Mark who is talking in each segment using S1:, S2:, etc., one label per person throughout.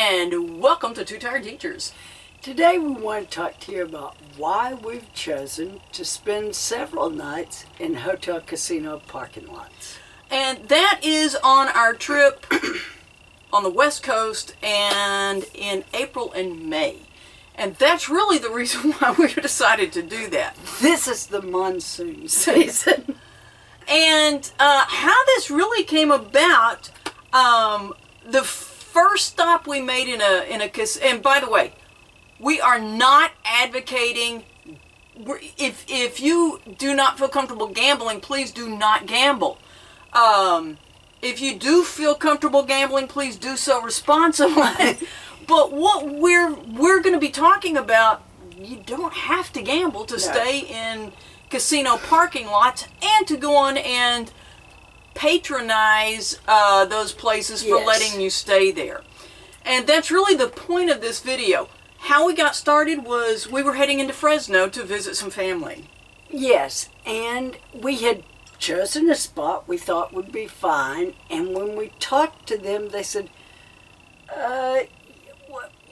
S1: and welcome to Two Tired Teachers.
S2: Today we want to talk to you about why we've chosen to spend several nights in hotel casino parking lots.
S1: And that is on our trip on the West Coast and in April and May. And that's really the reason why we decided to do that.
S2: This is the monsoon season.
S1: And how this really came about, the first stop we made in a casino, and by the way, we are not advocating, if you do not feel comfortable gambling, please do not gamble. If you do feel comfortable gambling, please do so responsibly. But what we're going to be talking about, you don't have to gamble to stay in casino parking lots and to go on and patronize those places for letting you stay there. And that's really the point of this video. How we got started was we were heading into Fresno to visit some family.
S2: Yes, and we had chosen a spot we thought would be fine, and when we talked to them, they said,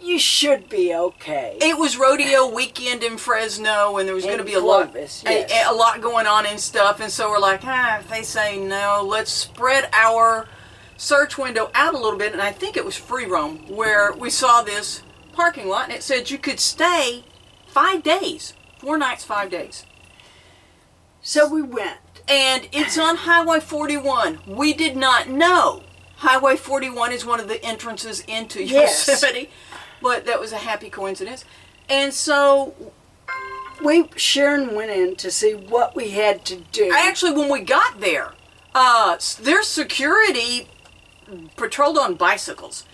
S2: you should be okay.
S1: It was rodeo weekend in Fresno, and there was going to be a lot going on and stuff, and so we're like, if they say no, let's spread our search window out a little bit. And I think it was Free Roam where we saw this parking lot, and it said you could stay 5 days, 4 nights, 5 days.
S2: So we went.
S1: And it's on Highway 41. We did not know Highway 41 is one of the entrances into Yosemite, but that was a happy coincidence. And so
S2: Sharon went in to see what we had to do.
S1: Actually, when we got there, their security patrolled on bicycles,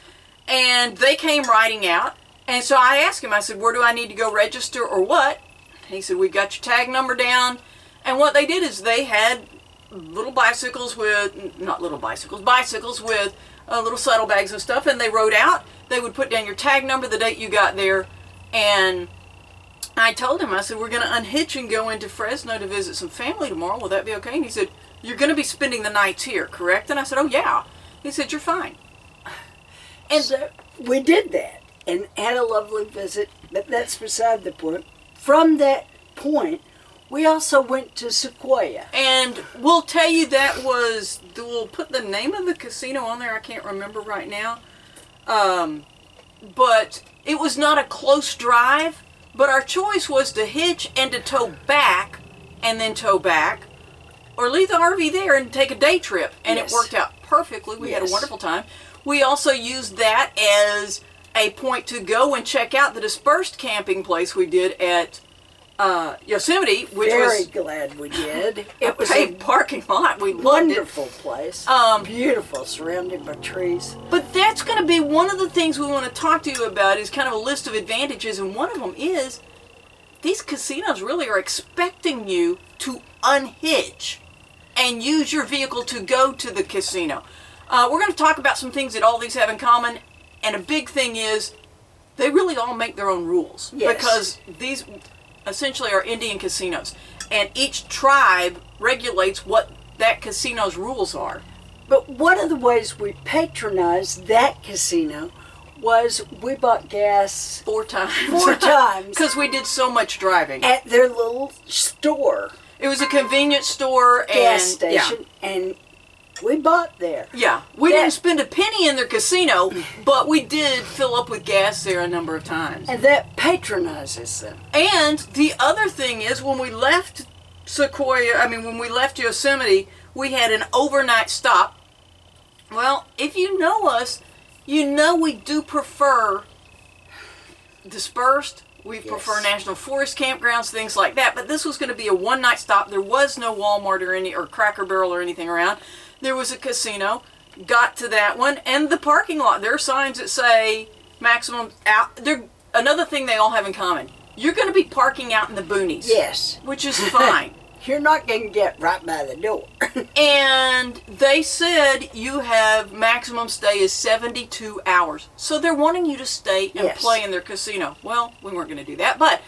S1: and they came riding out. And so I asked him, I said, where do I need to go register or what? He said, we got your tag number down. And what they did is they had bicycles with little saddlebags and stuff, and they rode out. They would put down your tag number, the date you got there, and I told him, I said, we're going to unhitch and go into Fresno to visit some family tomorrow. Will that be okay? And he said, you're going to be spending the nights here, correct? And I said, oh yeah. He said, you're fine.
S2: And so we did that and had a lovely visit, but that's beside the point. From that point, we also went to Sequoia.
S1: And we'll tell you we'll put the name of the casino on there. I can't remember right now. But it was not a close drive, but our choice was to hitch and to tow back and then tow back, or leave the RV there and take a day trip. And it worked out perfectly. We had a wonderful time. We also used that as a point to go and check out the dispersed camping place we did at Yosemite, which
S2: very glad we did.
S1: It was a parking lot. We loved it.
S2: Wonderful place. Beautiful, surrounded by trees.
S1: But that's going to be one of the things we want to talk to you about, is kind of a list of advantages, and one of them is these casinos really are expecting you to unhitch and use your vehicle to go to the casino. We're going to talk about some things that all these have in common, and a big thing is they really all make their own rules.
S2: Yes.
S1: Because these essentially are Indian casinos, and each tribe regulates what that casino's rules are.
S2: But one of the ways we patronized that casino was we bought gas
S1: 4 times.
S2: 4 times.
S1: Because we did so much driving.
S2: At their little store.
S1: It was a convenience store and
S2: gas station, and we bought there.
S1: Yeah, we didn't spend a penny in their casino, but we did fill up with gas there a number of times.
S2: And that patronizes them.
S1: And the other thing is, when we left when we left Yosemite, we had an overnight stop. Well, if you know us, you know we do prefer dispersed. We prefer national forest campgrounds, things like that. But this was going to be a one-night stop. There was no Walmart or Cracker Barrel or anything around. There was a casino. Got to that one, and the parking lot. There are signs that say maximum out. Another thing they all have in common: you're going to be parking out in the boonies.
S2: Yes,
S1: which is fine.
S2: You're not going to get right by the door.
S1: And they said you have maximum stay is 72 hours. So they're wanting you to stay and play in their casino. Well, we weren't going to do that. But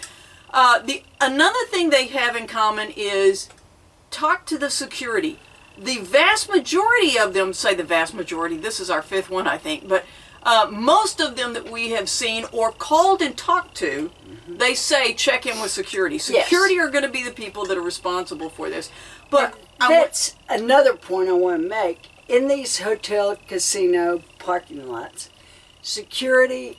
S1: another thing they have in common is talk to the security. The vast majority of them, say the vast majority, this is our 5th one, I think, but Most of them that we have seen or called and talked to, they say check in with security. Security are going to be the people that are responsible for this. But
S2: that's another point I want to make. In these hotel casino parking lots, security,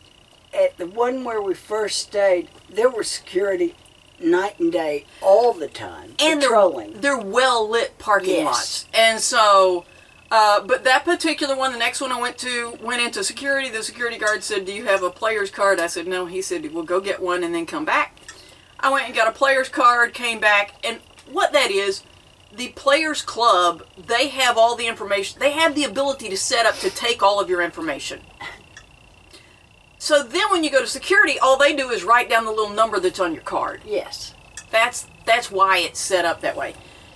S2: at the one where we first stayed, there were security night and day all the time,
S1: and
S2: patrolling.
S1: They're well lit parking lots. And so, but that particular one, the next one I went into security. The security guard said, "Do you have a player's card?" I said, "No." He said, "Well, go get one and then come back." I went and got a player's card, came back, and what that is, the Players Club, they have all the information. They have the ability to set up to take all of your information. So then when you go to security, all they do is write down the little number that's on your card.
S2: Yes.
S1: That's why it's set up that way.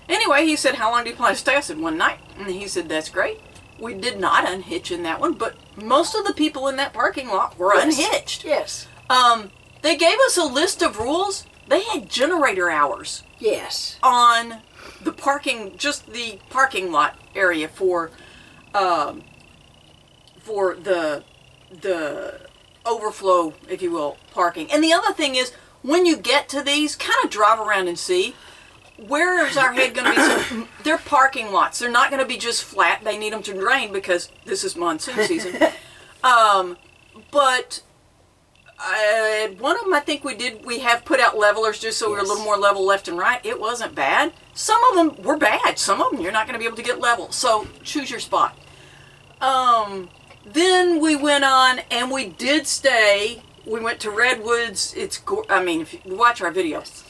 S1: Anyway, he said, "How long do you plan to stay?" I said, "One night." And he said, "That's great." We did not unhitch in that one, but most of the people in that parking lot were unhitched.
S2: Yes.
S1: They gave us a list of rules. They had generator hours.
S2: Yes.
S1: On the parking, just the parking lot area for the overflow, if you will, parking. And the other thing is, when you get to these, kind of drive around and see, where is our head going to be? So they're parking lots. They're not going to be just flat. They need them to drain because this is monsoon season. But one of them, I think we have put out levelers just so we're a little more level left and right. It wasn't bad. Some of them were bad. Some of them you're not going to be able to get level. So choose your spot. Then we went on and we did stay. We went to Redwoods. If you watch our videos.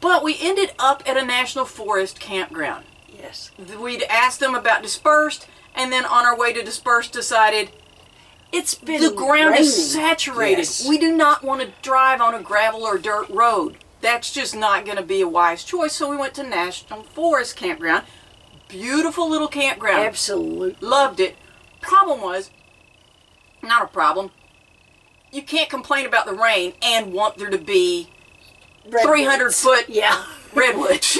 S1: But we ended up at a national forest campground.
S2: Yes.
S1: We'd asked them about dispersed, and then on our way to dispersed decided the ground
S2: raining.
S1: is saturated.
S2: Yes.
S1: We do not want to drive on a gravel or dirt road. That's just not going to be a wise choice. So we went to National Forest Campground. Beautiful little campground.
S2: Absolutely.
S1: Loved it. Problem was, not a problem. You can't complain about the rain and want there to be 300-foot redwoods,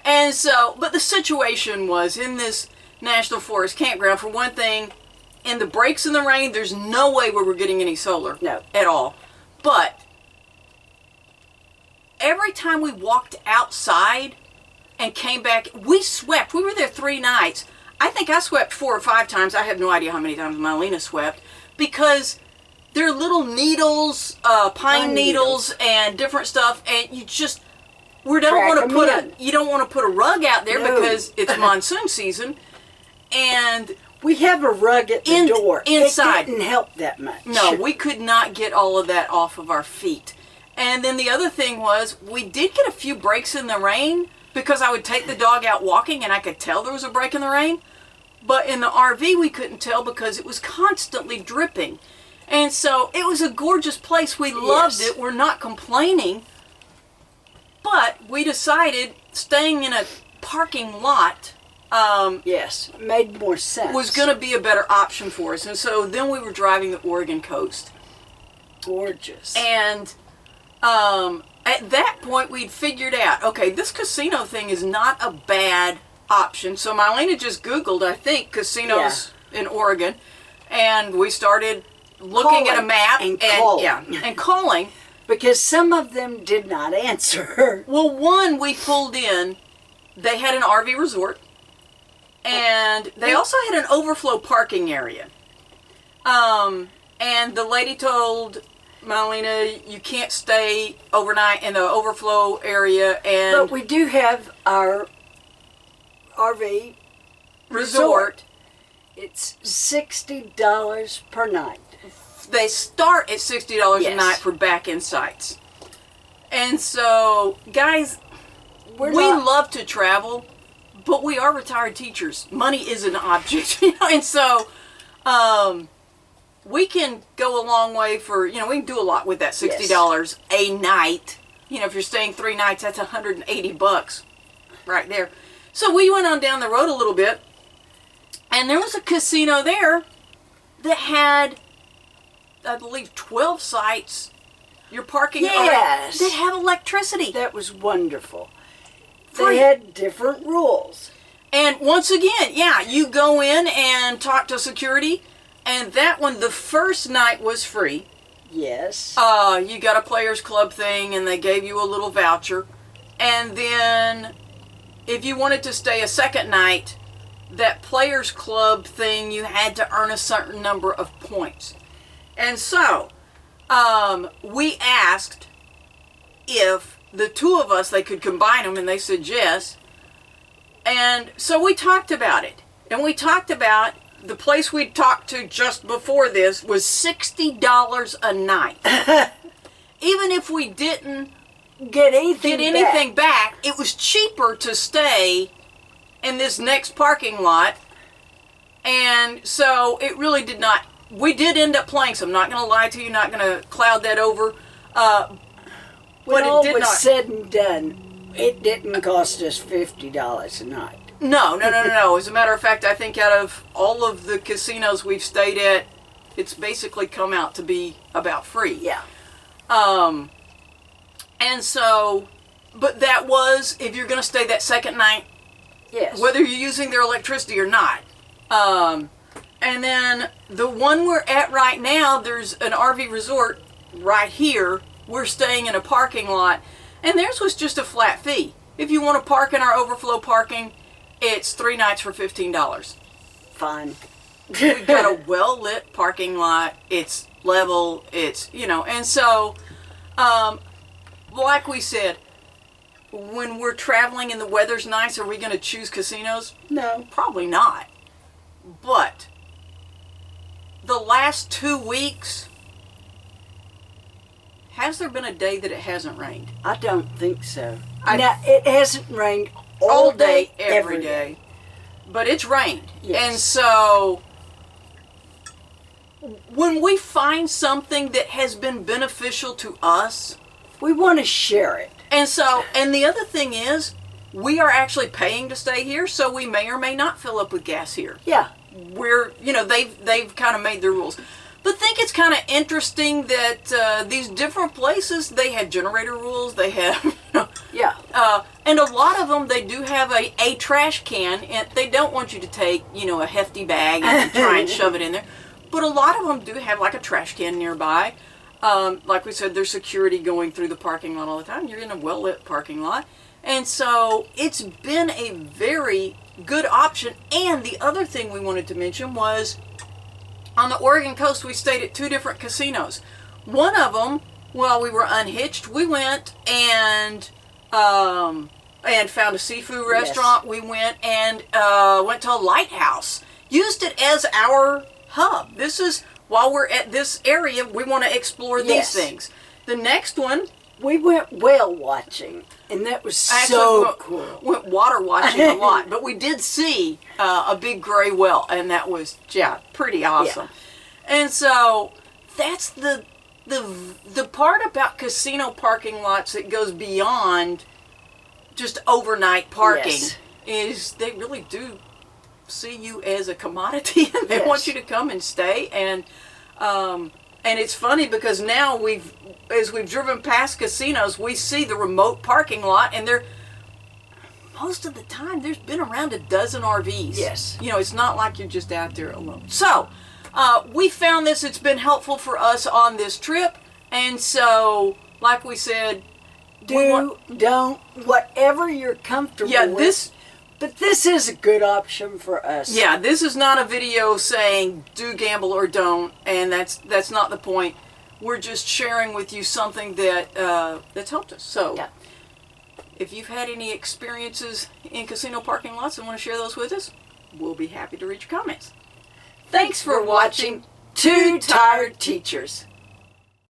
S1: And so, but the situation was in this National Forest Campground, for one thing, in the breaks in the rain, there's no way we were getting any solar at all. But every time we walked outside and came back, we swept. We were there 3 nights. I think I swept 4 or 5 times. I have no idea how many times Mylena swept, because there are little needles, pine needles, and different stuff, and you just you don't want to put a rug out there because it's monsoon season, and
S2: we have a rug at the door
S1: inside.
S2: It didn't help that much.
S1: No, we could not get all of that off of our feet. And then the other thing was, we did get a few breaks in the rain, because I would take the dog out walking and I could tell there was a break in the rain. But in the RV we couldn't tell because it was constantly dripping. And so it was a gorgeous place. We loved it. We're not complaining. But we decided staying in a parking lot
S2: made more sense.
S1: Was going to be a better option for us. And so then we were driving the Oregon coast.
S2: Gorgeous.
S1: And at that point, we'd figured out, okay, this casino thing is not a bad option. So Mylena just Googled, I think, casinos in Oregon, and we started looking at a map and calling.
S2: Because some of them did not answer.
S1: Well, one we pulled in, they had an RV resort, and they also had an overflow parking area. And the lady told Mylena, you can't stay overnight in the overflow area.
S2: But we do have our RV resort. It's $60 per night.
S1: They start at $60 a night for back-end sites. And so, guys, we love to travel, but we are retired teachers. Money is an object, and so we can go a long way for, we can do a lot with that $60 a night. If you're staying 3 nights, that's $180 right there. So we went on down the road a little bit, and there was a casino there that had, I believe, 12 sites. You're parking that have electricity.
S2: That was wonderful. They had different rules.
S1: And once again, you go in and talk to security. And that one, the first night was free.
S2: Yes.
S1: You got a Players Club thing, and they gave you a little voucher. And then, if you wanted to stay a second night, that Players Club thing, you had to earn a certain number of points. And so, we asked if the two of us, they could combine them, and they said yes. And so we talked about it. And we talked about the place we'd talked to just before this was $60 a night. Even if we didn't
S2: get anything
S1: back, it was cheaper to stay in this next parking lot. And so it really did not. We did end up playing some. Not going to lie to you, not going to cloud that over.
S2: When
S1: but
S2: all
S1: it did
S2: was
S1: not.
S2: said and done, it didn't cost us $50 a night.
S1: No. As a matter of fact, I think out of all of the casinos we've stayed at, it's basically come out to be about free.
S2: Yeah.
S1: And so, but that was, if you're going to stay that second night,
S2: Yes.
S1: whether you're using their electricity or not. And then the one we're at right now, there's an RV resort right here. We're staying in a parking lot, and theirs was just a flat fee. If you want to park in our overflow parking, it's 3 nights for $15.
S2: Fine.
S1: We've got a well-lit parking lot. It's level. It's, and so, like we said, when we're traveling and the weather's nice, are we going to choose casinos?
S2: No.
S1: Probably not. But the last 2 weeks, has there been a day that it hasn't rained?
S2: I don't think so. Now, it hasn't rained all day, every day.
S1: But it's rained.
S2: Yes.
S1: And so, when we find something that has been beneficial to us,
S2: we want to share it.
S1: And so, and the other thing is, we are actually paying to stay here, so we may or may not fill up with gas here.
S2: Yeah.
S1: We're, they've kind of made their rules. But think it's kind of interesting that these different places, they have generator rules, they have,
S2: Yeah.
S1: and a lot of them, they do have a trash can, and they don't want you to take, a hefty bag and try and shove it in there. But a lot of them do have like a trash can nearby. Like we said, there's security going through the parking lot all the time. You're in a well-lit parking lot. And so it's been a very good option. And the other thing we wanted to mention was on the Oregon coast, we stayed at 2 different casinos. One of them, while we were unhitched, we went and found a seafood restaurant.
S2: Yes.
S1: We went and went to a lighthouse. Used it as our hub. This is, while we're at this area, we want to explore these things. The next one,
S2: we went whale watching, and that was so cool.
S1: Went water watching a lot, but we did see a big gray whale, and that was pretty awesome. Yeah. And so that's the part about casino parking lots that goes beyond just overnight parking.
S2: Yes.
S1: Is they really do see you as a commodity, and they want you to come and stay. And it's funny because now as we've driven past casinos, we see the remote parking lot, and most of the time there's been around a dozen RVs.
S2: Yes.
S1: It's not like you're just out there alone. So we found this. It's been helpful for us on this trip, and so like we said,
S2: don't, whatever you're comfortable with. But this is a good option for us.
S1: Yeah, this is not a video saying do gamble or don't, and that's not the point. We're just sharing with you something that's helped us. So, if you've had any experiences in casino parking lots and want to share those with us, we'll be happy to read your comments. Thanks for watching Two Tired Teachers.